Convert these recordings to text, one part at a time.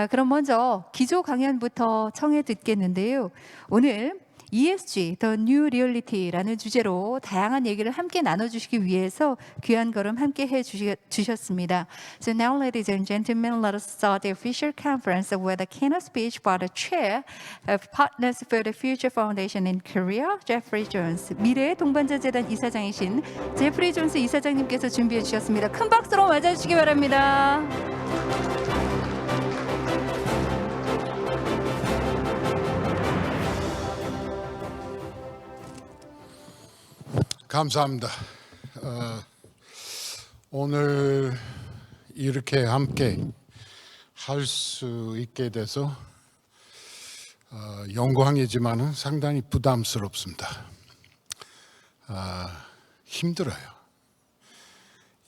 그럼 먼저 기조 강연부터 청해 듣겠는데요. 오늘 ESG, The New Reality라는 주제로 다양한 얘기를 함께 나눠주시기 위해서 귀한 걸음 함께 주셨습니다. So now, ladies and gentlemen, let us start the official conference with a keynote speech by the Chair of Partners for the Future Foundation in Korea, Jeffrey Jones. 미래의 동반자 재단 이사장이신 제프리 존스 이사장님께서 준비해 주셨습니다. 큰 박수로 맞아주시기 바랍니다. 감사합니다. 오늘 이렇게 함께 할 수 있게 돼서 영광이지만은 상당히 부담스럽습니다. 힘들어요.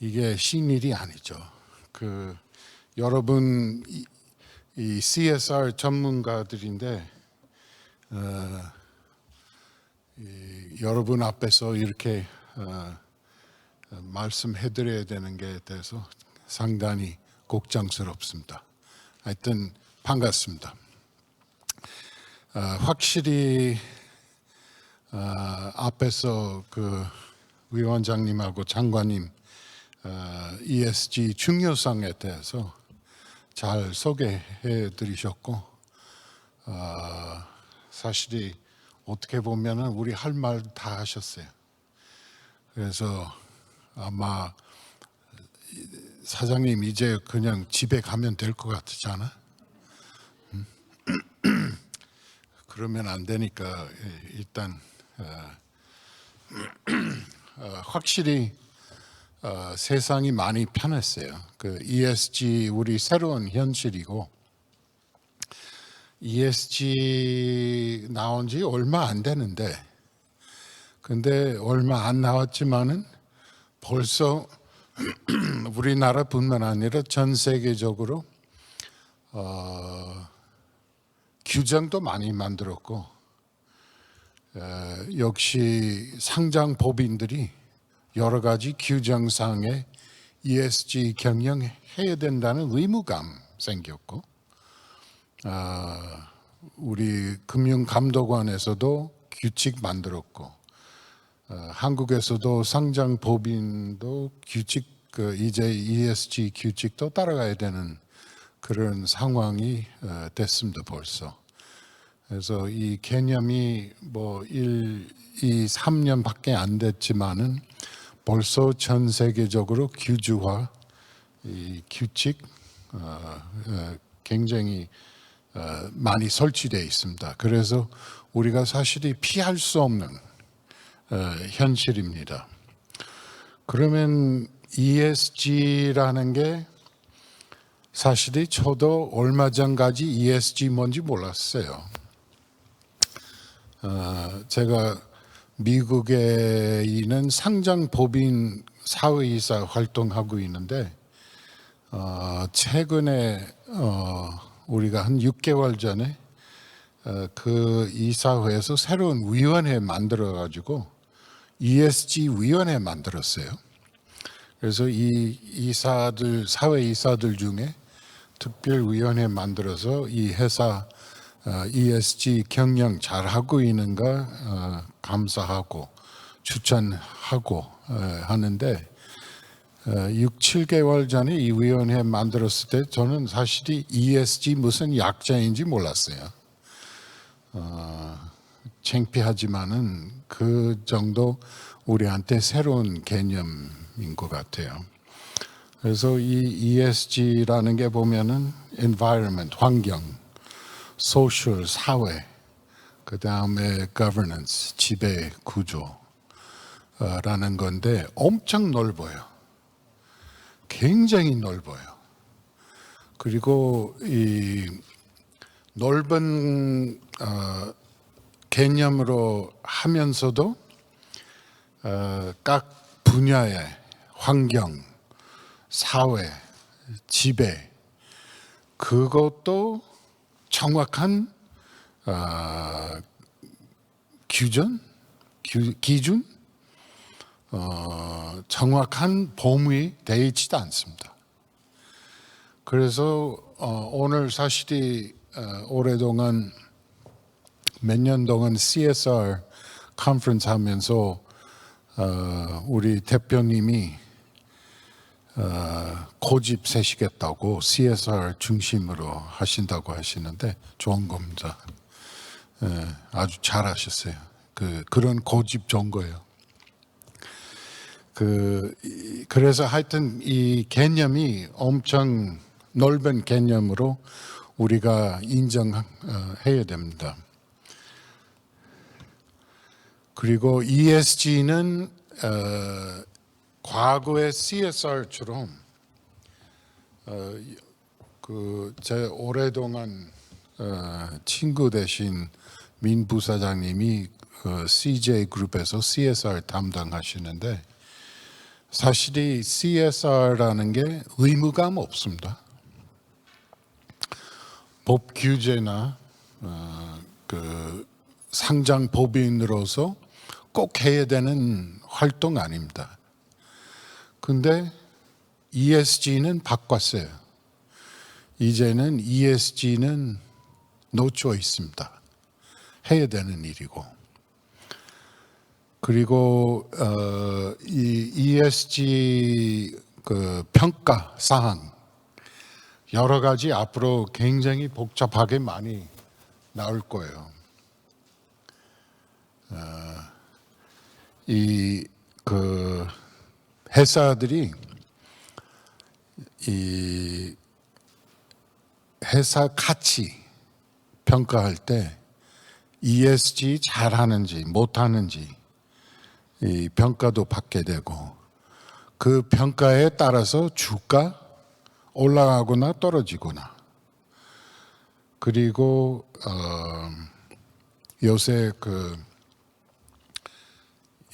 이게 쉬운 일이 아니죠. 여러분 이 CSR 전문가들인데 여러분 앞에서 이렇게 말씀해드려야 되는 게 돼서 상당히 걱정스럽습니다. 하여튼 반갑습니다. 확실히 앞에서 위원장님하고 장관님 ESG 중요성에 대해서 잘 소개해드리셨고 사실이 어떻게 보면은 우리 할 말 다 하셨어요. 그래서 아마 사장님 이제 그냥 집에 가면 될 것 같지 않아? 그러면 안 되니까 일단 확실히 세상이 많이 편했어요. ESG 우리 새로운 현실이고 ESG 나온 지 얼마 안 되는데 근데 얼마 안 나왔지만은 벌써 우리나라뿐만 아니라 전 세계적으로 규정도 많이 만들었고 역시 상장법인들이 여러 가지 규정상의 ESG 경영해야 된다는 의무감 생겼고 우리 금융감독원에서도 규칙 만들었고 한국에서도 상장법인도 규칙 이제 ESG 규칙도 따라가야 되는 그런 상황이 됐습니다 벌써. 그래서 이 개념이 뭐 1, 2, 3년밖에 안 됐지만은 벌써 전 세계적으로 규주화, 이 규칙 굉장히 많이 설치되어 있습니다. 그래서 우리가 사실이 피할 수 없는 현실입니다. 그러면 ESG라는 게 사실이 저도 얼마 전까지 ESG 뭔지 몰랐어요. 제가 미국에 있는 상장법인 사회이사 활동하고 있는데 최근에 우리가 한 6개월 전에 그 이사회에서 새로운 위원회 만들어 가지고 ESG 위원회 만들었어요. 그래서 이 이사들 사회 이사들 중에 특별위원회 만들어서 이 회사 ESG 경영 잘 하고 있는가 감사하고 추천하고 하는데 6, 7개월 전에 이 위원회 만들었을 때 저는 사실이 ESG 무슨 약자인지 몰랐어요. 창피하지만은 그 정도 우리한테 새로운 개념인 것 같아요. 그래서 이 ESG라는 게 보면은 environment, 환경, social, 사회, 그 다음에 governance, 지배 구조라는 건데 엄청 넓어요. 굉장히 넓어요. 그리고 이 넓은 개념으로 하면서도 각 분야의 환경, 사회, 지배 그것도 정확한 기준, 정확한 범위 되어 있지도 않습니다. 그래서 오늘 사실이 오랫동안 몇 년 동안 CSR 컨퍼런스 하면서 우리 대표님이 고집 세시겠다고 CSR 중심으로 하신다고 하시는데 좋은 겁니다. 아주 잘하셨어요. 그런 고집 좋은 거예요. 그래서 하여튼 이 개념이 엄청 넓은 개념으로 우리가 인정해야 됩니다. 그리고 ESG는 과거의 CSR처럼 제 오랫동안 친구 되신 민 부사장님이 CJ 그룹에서 CSR 담당하시는데 사실이 CSR라는 게 의무감 없습니다. 법 규제나 상장 법인으로서 꼭 해야 되는 활동 아닙니다. 근데 ESG는 바꿨어요. 이제는 ESG는 놓쳐 있습니다. 해야 되는 일이고. 그리고 이 ESG 평가 사항 여러 가지 앞으로 굉장히 복잡하게 많이 나올 거예요. 회사들이 이 회사 가치 평가할 때 ESG 잘하는지 못하는지 이 평가도 받게 되고 그 평가에 따라서 주가 올라가거나 떨어지거나 그리고 요새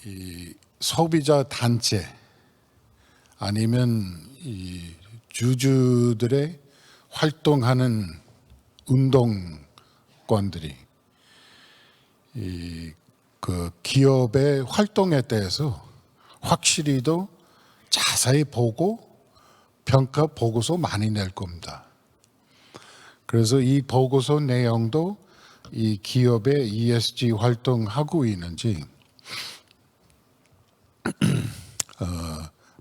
이 소비자 단체 아니면 이 주주들의 활동하는 운동권들이 기업의 활동에 대해서 확실히도 자세히 보고 평가 보고서 많이 낼 겁니다. 그래서 이 보고서 내용도 이 기업의 ESG 활동하고 있는지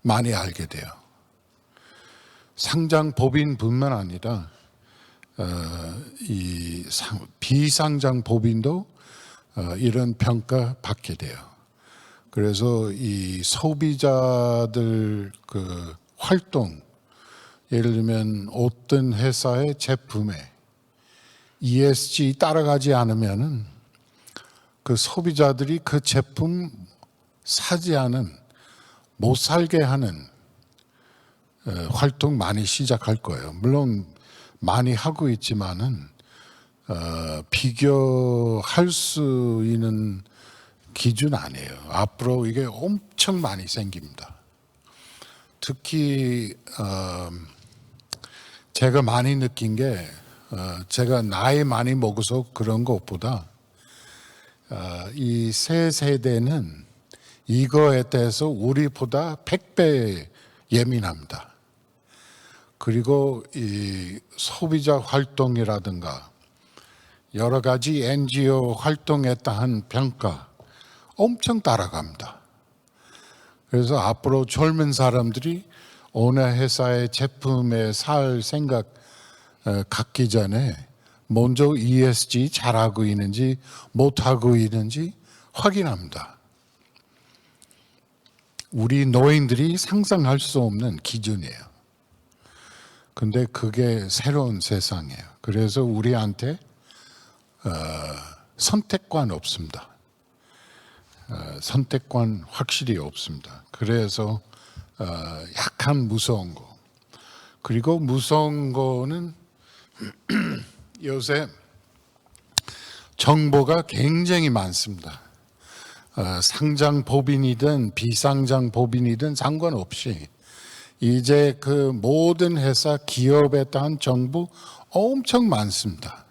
많이 알게 돼요. 상장 법인뿐만 아니라 이 비상장 법인도 이런 평가 받게 돼요. 그래서 이 소비자들 활동, 예를 들면 어떤 회사의 제품에 ESG 따라가지 않으면은 그 소비자들이 그 제품 사지 않은 못 살게 하는 활동 많이 시작할 거예요. 물론 많이 하고 있지만은 비교할 수 있는 기준 아니에요. 앞으로 이게 엄청 많이 생깁니다. 특히 제가 많이 느낀 게 제가 나이 많이 먹어서 그런 것보다 이 새 세대는 이거에 대해서 우리보다 100배 예민합니다. 그리고 이 소비자 활동이라든가 여러 가지 NGO 활동했다 한 평가 엄청 따라갑니다. 그래서 앞으로 젊은 사람들이 어느 회사의 제품에 살 생각 갖기 전에 먼저 ESG 잘하고 있는지 못하고 있는지 확인합니다. 우리 노인들이 상상할 수 없는 기준이에요. 근데 그게 새로운 세상이에요. 그래서 우리한테 선택권 없습니다. 선택권 확실히 없습니다. 그래서 약간 무서운 거. 그리고 무서운 거는 요새 정보가 굉장히 많습니다. 상장 법인이든 비상장 법인이든 상관없이 이제 그 모든 회사 기업에 대한 정보 엄청 많습니다.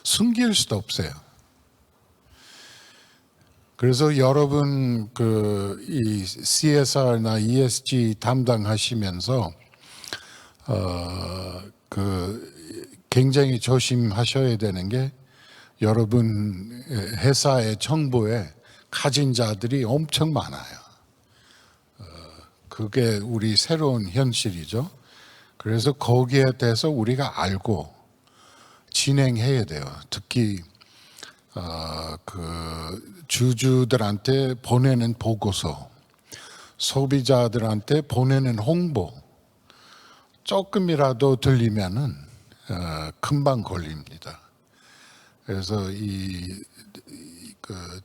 숨길 수도 없어요. 그래서 여러분 이 CSR나 ESG 담당하시면서 굉장히 조심하셔야 되는 게 여러분 회사의 정보에 가진 자들이 엄청 많아요. 그게 우리 새로운 현실이죠. 그래서 거기에 대해서 우리가 알고 진행해야 돼요. 특히 주주들한테 보내는 보고서, 소비자들한테 보내는 홍보 조금이라도 들리면은 금방 걸립니다. 그래서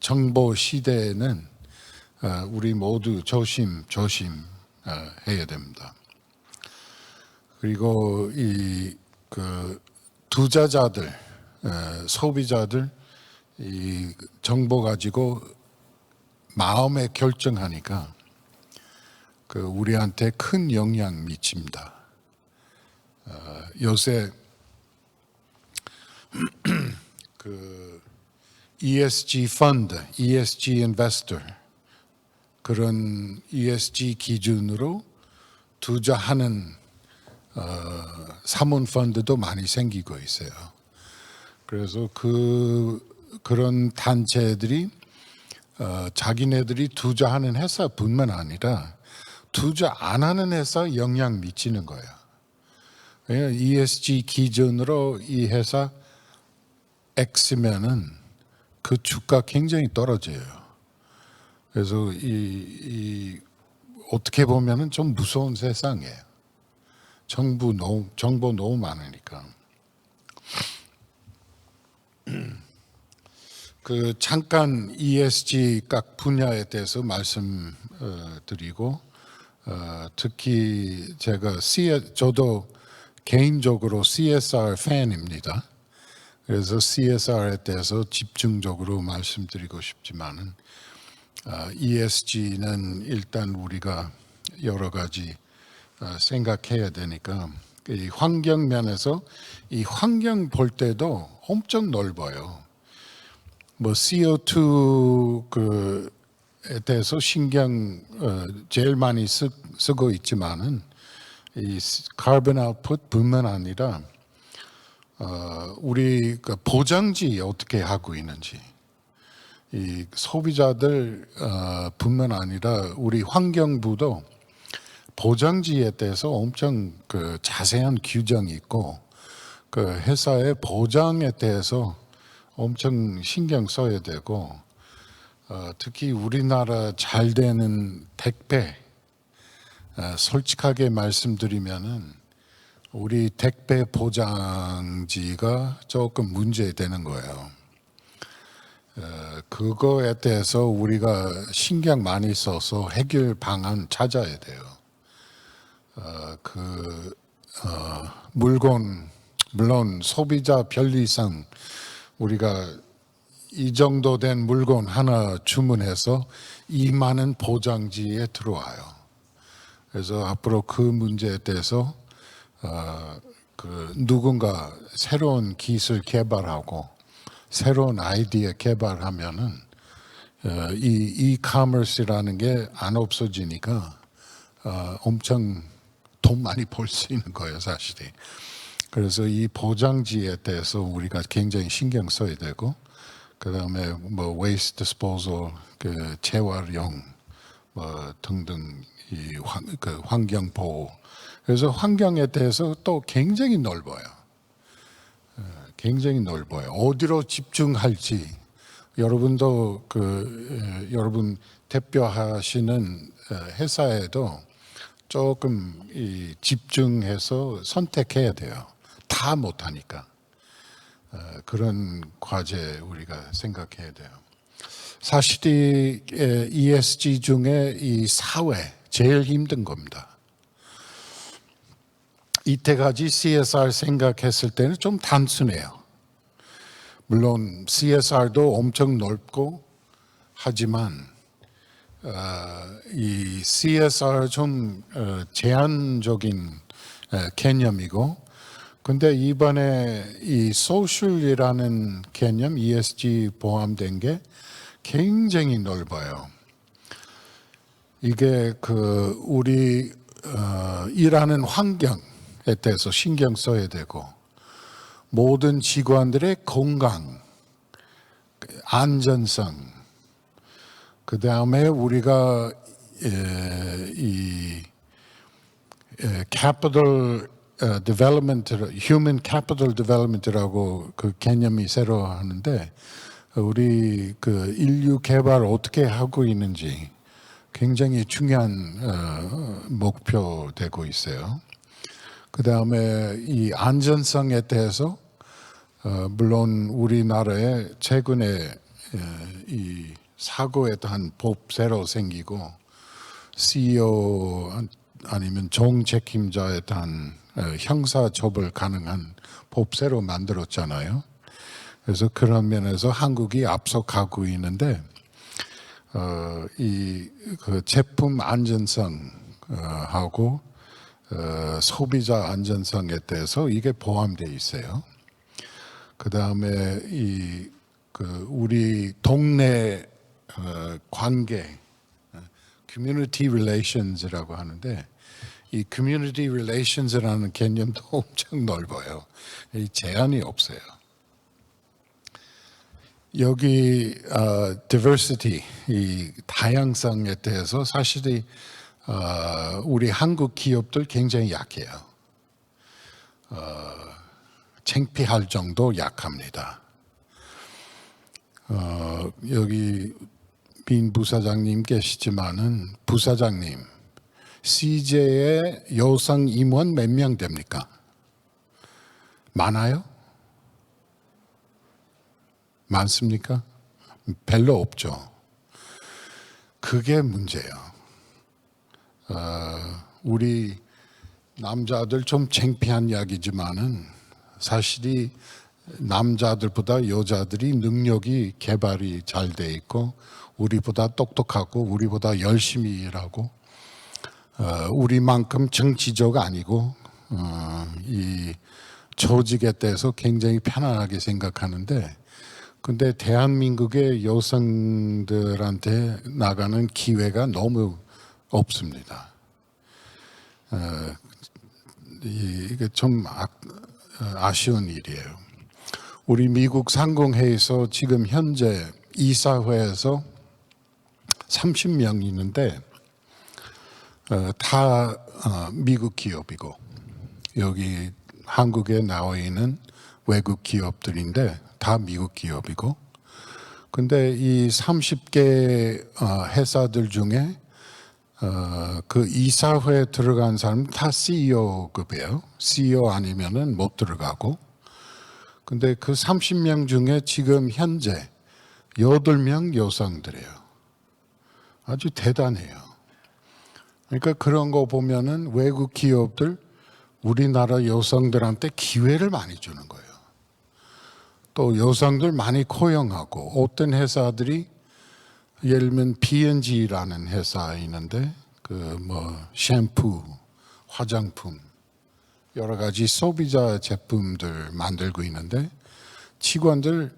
정보 시대에는 우리 모두 조심 해야 됩니다. 그리고 투자자들, 소비자들 이 정보 가지고 마음에 결정하니까 우리한테 큰 영향 미칩니다. 요새 ESG 펀드, ESG 인베스터 그런 ESG 기준으로 투자하는 사문 펀드도 많이 생기고 있어요. 그래서 그런 단체들이 자기네들이 투자하는 회사뿐만 아니라 투자 안 하는 회사 영향 미치는 거예요. ESG 기준으로 이 회사 X면은 그 주가 굉장히 떨어져요. 그래서 어떻게 보면은 좀 무서운 세상이에요. 정보 너무 많으니까. 잠깐 ESG 각 분야에 대해서 말씀드리고 특히 저도 개인적으로 CSR 팬입니다. 그래서 CSR에 대해서 집중적으로 말씀드리고 싶지만은 ESG는 일단 우리가 여러 가지 생각해야 되니까 이 환경 면에서 이 환경 볼 때도 엄청 넓어요. CO2에 대해서 신경 제일 많이 쓰고 있지만은 이 카본 아웃풋뿐만 아니라 우리 보장지 어떻게 하고 있는지, 이 소비자들 뿐만 아니라 우리 환경부도 보장지에 대해서 엄청 자세한 규정이 있고 회사의 보장에 대해서 엄청 신경 써야 되고 특히 우리나라 잘 되는 택배 솔직하게 말씀드리면은 우리 택배 보장지가 조금 문제되는 거예요. 그거에 대해서 우리가 신경 많이 써서 해결 방안 찾아야 돼요. 물론 소비자 편리상 우리가 이 정도 된 물건 하나 주문해서 이 많은 보장지에 들어와요. 그래서 앞으로 그 문제에 대해서 누군가 새로운 기술 개발하고 새로운 아이디어 개발하면은 이 이커머스라는 게 안 없어지니까 엄청 돈 많이 벌 수 있는 거예요, 사실이. 그래서 이 보장지에 대해서 우리가 굉장히 신경 써야 되고, 그다음에 waste disposal, 재활용 등등 이 환경 보호. 그래서 환경에 대해서 또 굉장히 넓어요. 굉장히 넓어요. 어디로 집중할지 여러분도 여러분 대표하시는 회사에도 조금 집중해서 선택해야 돼요. 다 못하니까. 그런 과제 우리가 생각해야 돼요. 사실 ESG 중에 이 사회 제일 힘든 겁니다. 이때까지 CSR 생각했을 때는 좀 단순해요. 물론 CSR도 엄청 넓고 하지만 이 CSR 좀 제한적인 개념이고, 근데 이번에 이 소셜이라는 개념 ESG 포함된 게 굉장히 넓어요. 이게 우리 일하는 환경, 대해서 신경 써야 되고 모든 직원들의 건강, 안전성, 그 다음에 우리가 이 capital development, human capital development라고 그 개념이 새로 하는데 우리 그 인류 개발 어떻게 하고 있는지 굉장히 중요한 목표 되고 있어요. 그 다음에 이 안전성에 대해서 물론 우리나라에 최근에 이 사고에 대한 법 새로 생기고 CEO 아니면 종책임자에 대한 형사처벌 가능한 법 새로 만들었잖아요. 그래서 그런 면에서 한국이 앞서가고 있는데 이 그 제품 안전성하고 소비자 안전성에 대해서 이게 포함되어 있어요. 그 다음에 이 그 우리 동네 관계, community relations라고 하는데 이 community relations라는 개념도 엄청 넓어요. 이 제한이 없어요. 여기 diversity, 이 다양성에 대해서 사실이 우리 한국 기업들 굉장히 약해요. 창피할 정도 약합니다. 여기 민 부사장님 계시지만은 부사장님, CJ의 여성 임원 몇 명 됩니까? 많아요? 많습니까? 별로 없죠. 그게 문제예요. 우리 남자들 좀 창피한 이야기지만은 사실이 남자들보다 여자들이 능력이 개발이 잘 돼 있고 우리보다 똑똑하고 우리보다 열심히 일하고 우리만큼 정치적 아니고 이 조직에 대해서 굉장히 편안하게 생각하는데 근데 대한민국의 여성들한테 나가는 기회가 너무 없습니다. 이게 좀 아쉬운 일이에요. 우리 미국 상공회에서 지금 현재 이사회에서 30명 있는데 다 미국 기업이고 여기 한국에 나와 있는 외국 기업들인데 다 미국 기업이고 근데 이 30개 회사들 중에 그 이사회에 들어간 사람 다 CEO급이에요. CEO 아니면은 못 들어가고 근데 그 30명 중에 지금 현재 8명 여성들이에요. 아주 대단해요. 그러니까 그런 거 보면은 외국 기업들 우리나라 여성들한테 기회를 많이 주는 거예요. 또 여성들 많이 고용하고 어떤 회사들이 예를 들면 B&G라는 회사 있는데 그 뭐 샴푸, 화장품 여러 가지 소비자 제품들 만들고 있는데 직원들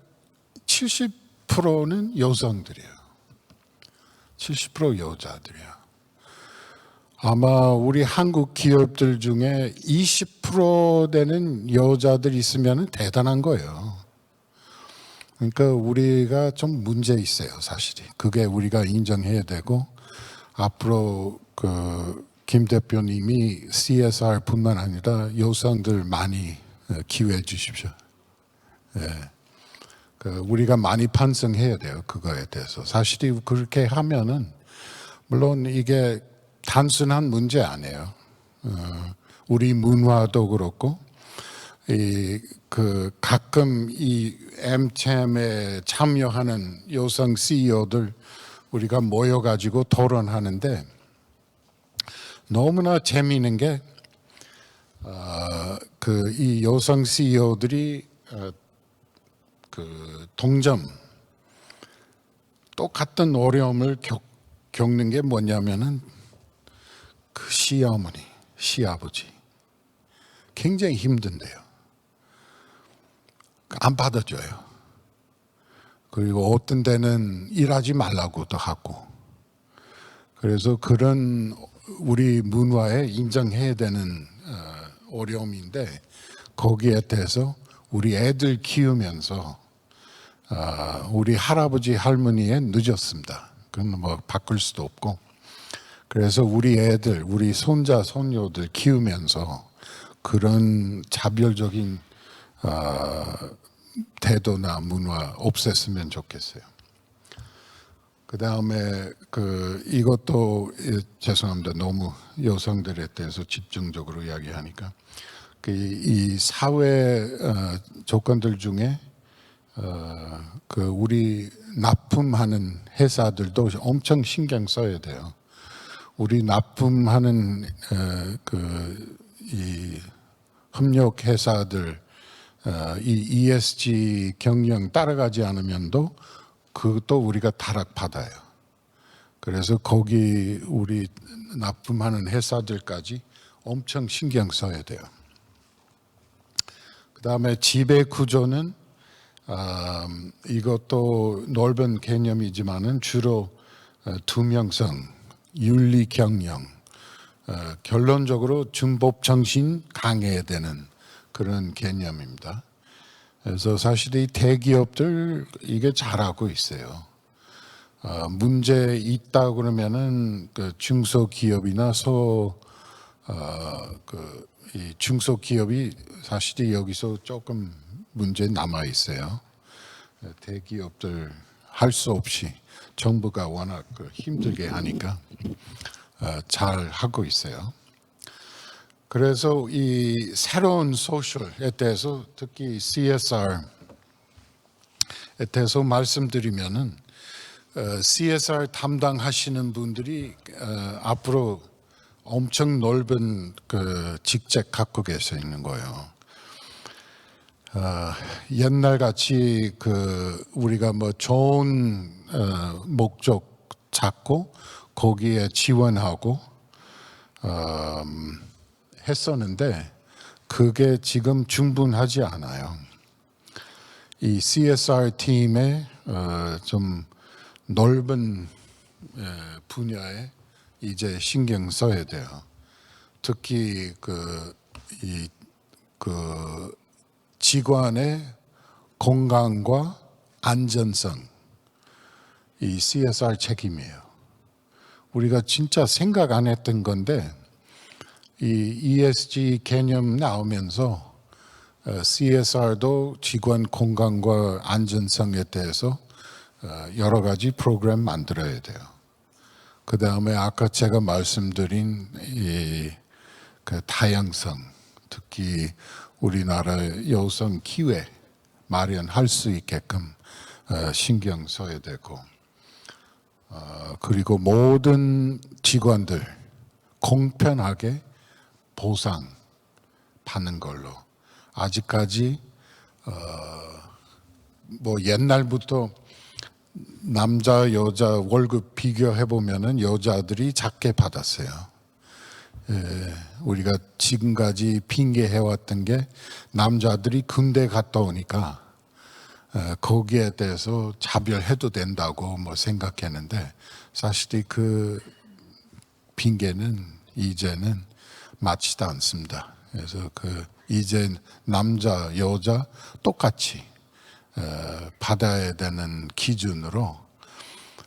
70%는 여성들이에요. 70% 여자들이에요. 아마 우리 한국 기업들 중에 20% 되는 여자들이 있으면 대단한 거예요. 그러니까 우리가 좀 문제 있어요, 사실이. 그게 우리가 인정해야 되고 앞으로 김 대표님이 CSR뿐만 아니라 여성들 많이 기회 주십시오. 예. 우리가 많이 반성해야 돼요, 그거에 대해서. 사실이 그렇게 하면은 물론 이게 단순한 문제 아니에요. 우리 문화도 그렇고 가끔 이 MCham에 참여하는 여성 CEO들 우리가 모여가지고 토론하는데 너무나 재미있는 게 이 여성 CEO들이 동점 똑같은 어려움을 겪는 게 뭐냐면은 그 시어머니, 시아버지 굉장히 힘든데요. 안 받아줘요. 그리고 어떤 데는 일하지 말라고도 하고 그래서 그런 우리 문화에 인정해야 되는 어려움인데 거기에 대해서 우리 애들 키우면서 우리 할아버지 할머니에 늦었습니다. 그건 뭐 바꿀 수도 없고 그래서 우리 애들, 우리 손자 손녀들 키우면서 그런 자별적인 태도나 문화 없앴으면 좋겠어요. 그 다음에 이것도 죄송합니다. 너무 여성들에 대해서 집중적으로 이야기하니까 이 사회 조건들 중에 우리 납품하는 회사들도 엄청 신경 써야 돼요. 우리 납품하는 이 협력 회사들 이 ESG 경영 따라가지 않으면도 그것도 우리가 타락받아요. 그래서 거기 우리 납품하는 회사들까지 엄청 신경 써야 돼요. 그 다음에 지배 구조는 이것도 넓은 개념이지만은 주로 투명성, 윤리 경영, 결론적으로 준법 정신 강해야 되는 그런 개념입니다. 그래서 사실 이 대기업들 이게 잘하고 있어요. 문제 있다 그러면은 중소기업이나 이 중소기업이 사실이 여기서 조금 문제 남아 있어요. 대기업들 할 수 없이 정부가 워낙 힘들게 하니까 잘 하고 있어요. 그래서 이 새로운 소셜에 대해서 특히 CSR에 대해서 말씀드리면은 CSR 담당하시는 분들이 앞으로 엄청 넓은 직책 갖고 계시는 거예요. 옛날 같이 우리가 뭐 좋은 목적 잡고 거기에 지원하고 했었는데 그게 지금 충분하지 않아요. 이 CSR 팀에 좀 넓은 분야에 이제 신경 써야 돼요. 특히 직원의 건강과 안전성 이 CSR 책임이에요. 우리가 진짜 생각 안 했던 건데 이 ESG 개념 나오면서 CSR도 직원 건강과 안전성에 대해서 여러 가지 프로그램 만들어야 돼요. 그 다음에 아까 제가 말씀드린 그 다양성, 특히 우리나라 여성 기회 마련할 수 있게끔 신경 써야 되고, 그리고 모든 직원들 공평하게 보상 받는 걸로. 아직까지 뭐 옛날부터 남자 여자 월급 비교해 보면은 여자들이 작게 받았어요. 우리가 지금까지 핑계 해왔던 게 남자들이 군대 갔다 오니까 거기에 대해서 차별해도 된다고 뭐 생각했는데 사실 그 핑계는 이제는 맞지도 않습니다. 그래서 이제 남자 여자 똑같이 받아야 되는 기준으로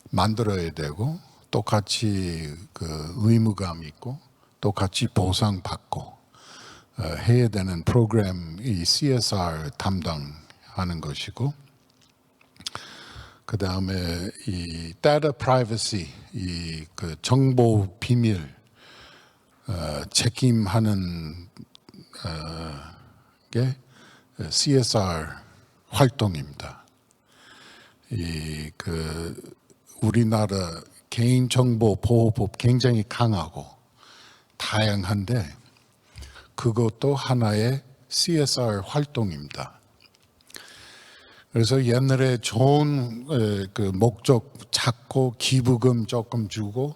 만들어야 되고 똑같이 의무감 있고 똑같이 보상받고 해야 되는 프로그램이 CSR 담당하는 것이고, 그 다음에 이 data privacy, 이 정보 비밀 책임하는 게 CSR 활동입니다. 우리나라 개인정보보호법 굉장히 강하고 다양한데 그것도 하나의 CSR 활동입니다. 그래서 옛날에 좋은 목적 찾고 기부금 조금 주고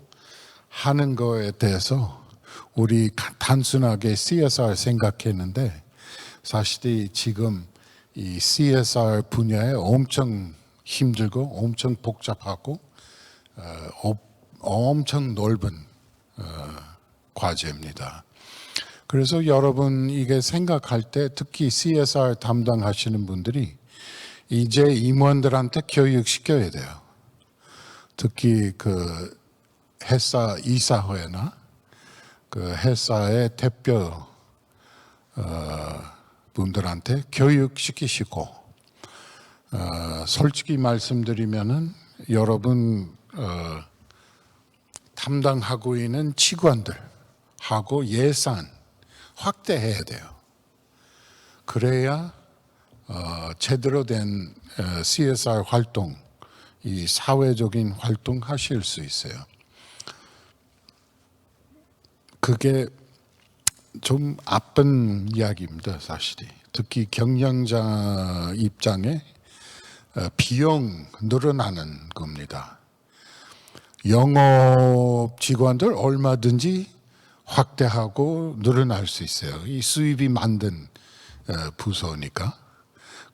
하는 거에 대해서 우리 단순하게 CSR 생각했는데 사실이 지금 이 CSR 분야에 엄청 힘들고 엄청 복잡하고 엄청 넓은 과제입니다. 그래서 여러분 이게 생각할 때 특히 CSR 담당하시는 분들이 이제 임원들한테 교육시켜야 돼요. 특히 그 회사 이사회나 그 회사의 대표 분들한테 교육시키시고 솔직히 말씀드리면은 여러분 담당하고 있는 직원들하고 예산 확대해야 돼요. 그래야 제대로 된 CSR 활동, 이 사회적인 활동 하실 수 있어요. 그게 좀 아픈 이야기입니다, 사실이. 특히 경영자 입장에 비용 늘어나는 겁니다. 영업 직원들 얼마든지 확대하고 늘어날 수 있어요. 이 수입이 만든 부서니까.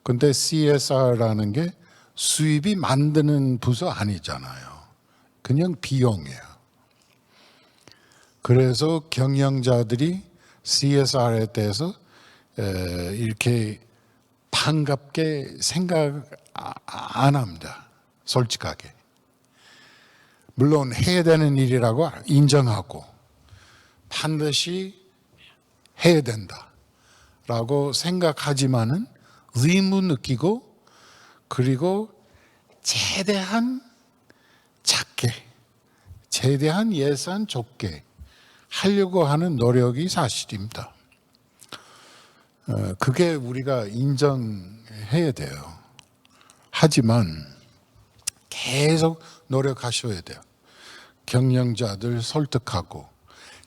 근데 CSR라는 게 수입이 만드는 부서 아니잖아요. 그냥 비용이에요. 그래서 경영자들이 CSR에 대해서 이렇게 반갑게 생각 안 합니다. 솔직하게. 물론 해야 되는 일이라고 인정하고 반드시 해야 된다라고 생각하지만은 의무 느끼고 그리고 최대한 작게, 최대한 예산 적게 하려고 하는 노력이 사실입니다. 그게 우리가 인정해야 돼요. 하지만 계속 노력하셔야 돼요. 경영자들 설득하고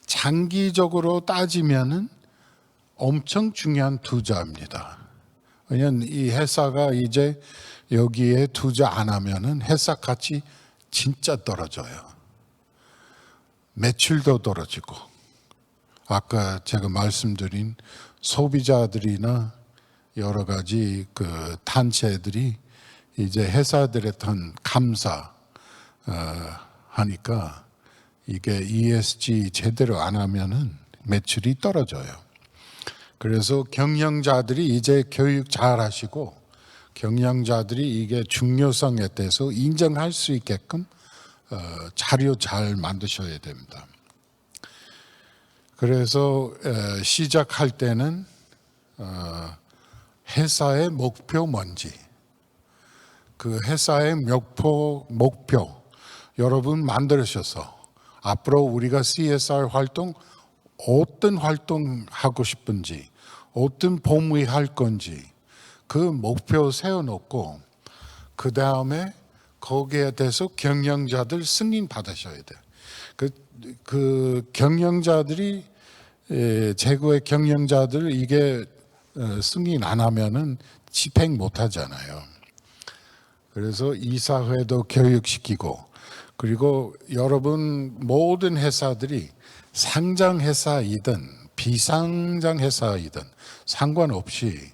장기적으로 따지면은 엄청 중요한 투자입니다. 왜냐하면 이 회사가 이제 여기에 투자 안 하면은 회사 가치 진짜 떨어져요. 매출도 떨어지고 아까 제가 말씀드린 소비자들이나 여러 가지 그 단체들이 이제 회사들에 대한 감사 하니까 이게 ESG 제대로 안 하면은 매출이 떨어져요. 그래서 경영자들이 이제 교육 잘 하시고 경영자들이 이게 중요성에 대해서 인정할 수 있게끔 자료 잘 만드셔야 됩니다. 그래서 시작할 때는 회사의 목표 뭔지 그 회사의 목표 여러분 만들으셔서 앞으로 우리가 CSR 활동 어떤 활동 하고 싶은지 어떤 범위 할 건지 그 목표 세워놓고 그 다음에 거기에 대해서 경영자들 승인 받으셔야 돼요. 그 경영자들이 최고의 경영자들 이게 승인 안 하면은 집행 못 하잖아요. 그래서 이사회도 교육시키고 그리고 여러분 모든 회사들이 상장 회사이든 비상장 회사이든 상관없이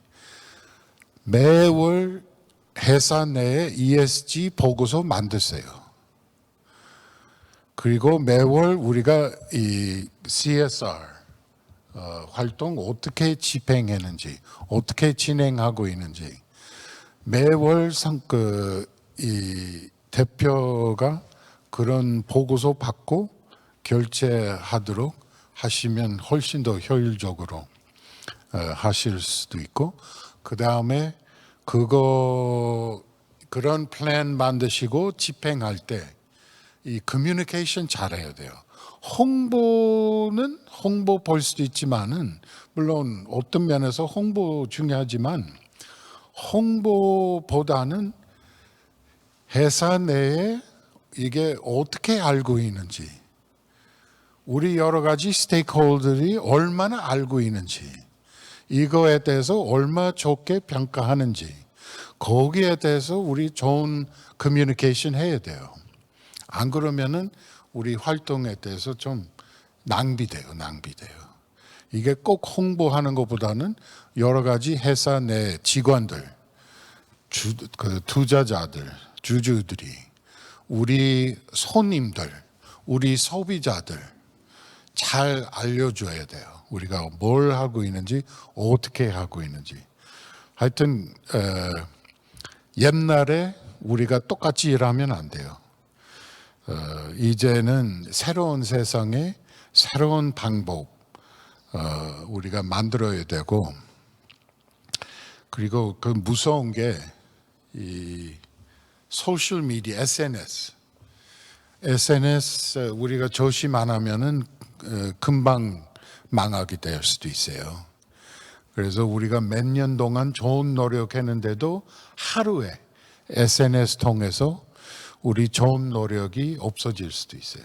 매월 회사 내에 ESG 보고서 만드세요. 그리고 매월 우리가 이 CSR 활동 어떻게 집행했는지, 어떻게 진행하고 있는지 매월 이 대표가 그런 보고서 받고 결제하도록 하시면 훨씬 더 효율적으로 하실 수도 있고 그 다음에 그런 플랜 만드시고 집행할 때 이 커뮤니케이션 잘해야 돼요. 홍보는 홍보 볼 수도 있지만은 물론 어떤 면에서 홍보 중요하지만 홍보보다는 회사 내에 이게 어떻게 알고 있는지 우리 여러 가지 스테이크홀더들이 얼마나 알고 있는지 이거에 대해서 얼마 좋게 평가하는지 거기에 대해서 우리 좋은 커뮤니케이션 해야 돼요. 안 그러면은 우리 활동에 대해서 좀 낭비돼요. 이게 꼭 홍보하는 것보다는 여러 가지 회사 내 직원들, 그 투자자들, 주주들이, 우리 손님들, 우리 소비자들 잘 알려줘야 돼요. 우리가 뭘 하고 있는지, 어떻게 하고 있는지. 하여튼 옛날에 우리가 똑같이 일하면 안 돼요. 이제는 새로운 세상에 새로운 방법 우리가 만들어야 되고, 그리고 그 무서운 게 이 소셜 미디어, SNS 우리가 조심 안 하면은 금방 망하게 될 수도 있어요. 그래서 우리가 몇 년 동안 좋은 노력했는데도 하루에 SNS 통해서 우리 좋은 노력이 없어질 수도 있어요.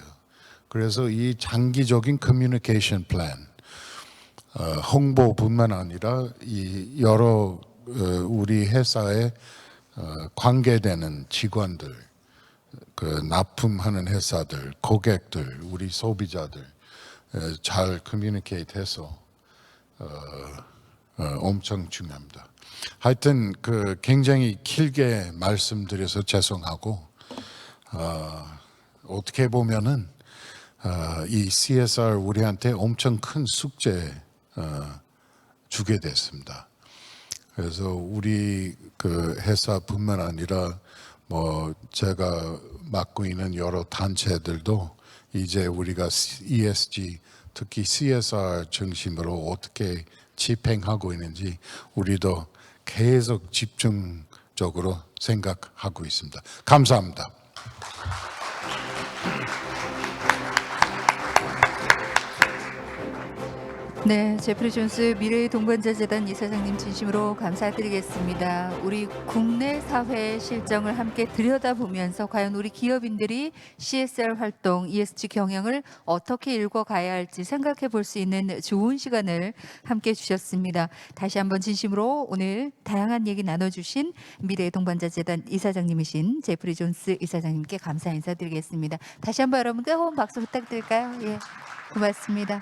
그래서 이 장기적인 커뮤니케이션 플랜, 홍보뿐만 아니라 이 여러 우리 회사에 관계되는 직원들, 그 납품하는 회사들, 고객들, 우리 소비자들 잘 커뮤니케이트해서 엄청 중요합니다. 하여튼 그 굉장히 길게 말씀드려서 죄송하고 어떻게 보면은 이 CSR 우리한테 엄청 큰 숙제 주게 됐습니다. 그래서 우리 그 회사뿐만 아니라 뭐 제가 맡고 있는 여러 단체들도 이제 우리가 ESG 특히 CSR 중심으로 어떻게 집행하고 있는지 우리도 계속 집중적으로 생각하고 있습니다. 감사합니다. 네, 제프리 존스 미래의 동반자 재단 이사장님 진심으로 감사드리겠습니다. 우리 국내 사회 실정을 함께 들여다보면서 과연 우리 기업인들이 CSR 활동, ESG 경영을 어떻게 읽어가야 할지 생각해 볼 수 있는 좋은 시간을 함께 주셨습니다. 다시 한번 진심으로 오늘 다양한 얘기 나눠주신 미래의 동반자 재단 이사장님이신 제프리 존스 이사장님께 감사 인사드리겠습니다. 다시 한번 여러분 뜨거운 박수 부탁드릴까요? 예, 고맙습니다.